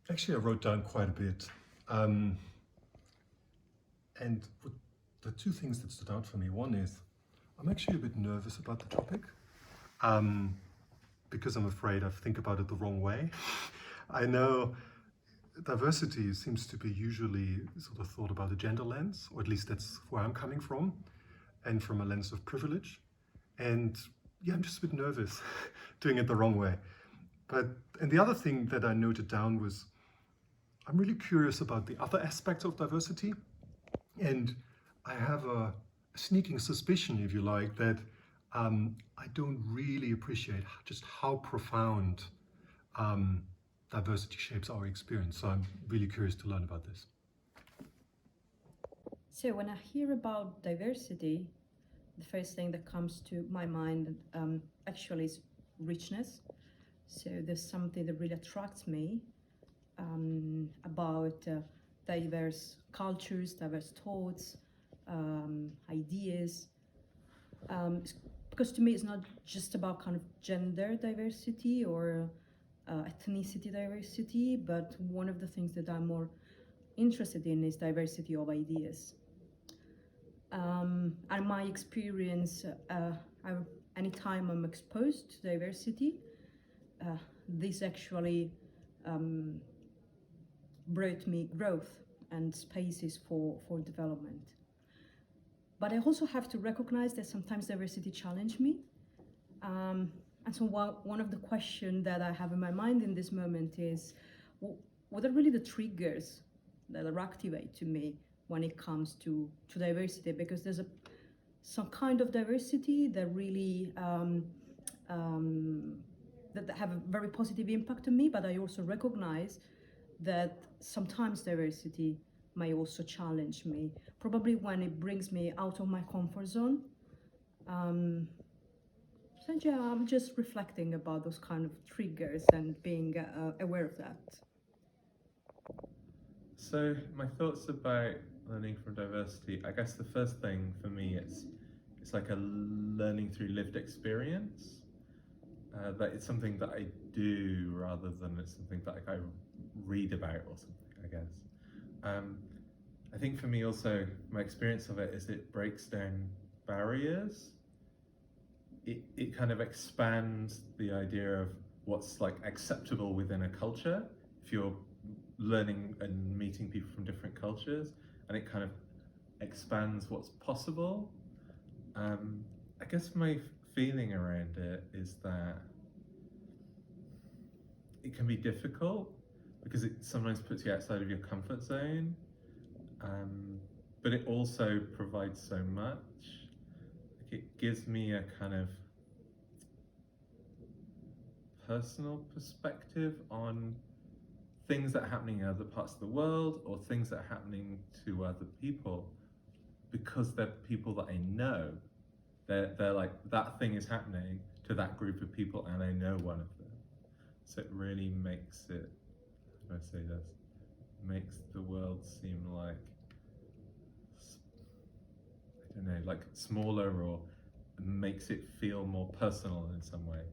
Actually, I wrote down quite a bit. Um, and the two things that stood out for me, one is I'm actually a bit nervous about the topic because I'm afraid I think about it the wrong way. I know diversity seems to be usually sort of thought about a gender lens, or at least that's where I'm coming from, and from a lens of privilege. And yeah, I'm just a bit nervous doing it the wrong way. And the other thing that I noted down was I'm really curious about the other aspects of diversity. And I have a sneaking suspicion, if you like, that I don't really appreciate just how profound um, diversity shapes our experience. So I'm really curious to learn about this. So when I hear about diversity, the first thing that comes to my mind actually is richness. So there's something that really attracts me about diverse cultures, diverse thoughts, ideas. Because to me, it's not just about kind of gender diversity or ethnicity diversity, but one of the things that I'm more interested in is diversity of ideas. And my experience, anytime I'm exposed to diversity, this actually brought me growth and spaces for development. But I also have to recognize that sometimes diversity challenge me. And so one of the questions that I have in my mind in this moment is, what are really the triggers that are activate to me when it comes to diversity? Because there's some kind of diversity that really that have a very positive impact on me, but I also recognize that sometimes diversity may also challenge me, probably when it brings me out of my comfort zone. So yeah, I'm just reflecting about those kind of triggers and being aware of that. So my thoughts about learning from diversity, I guess the first thing for me it's like a learning through lived experience. That it's something that I do rather than it's something that I read about or something, I guess. I think for me also, my experience of it is it breaks down barriers. It kind of expands the idea of what's like acceptable within a culture. If you're learning and meeting people from different cultures, and it kind of expands what's possible. I guess my feeling around it is that it can be difficult because it sometimes puts you outside of your comfort zone, but it also provides so much. Like it gives me a kind of personal perspective on things that are happening in other parts of the world or things that are happening to other people because they're people that I know. They're like, that thing is happening to that group of people and I know one of them. So it really makes it, how do I say this? Makes the world seem like, I don't know, like smaller, or makes it feel more personal in some way.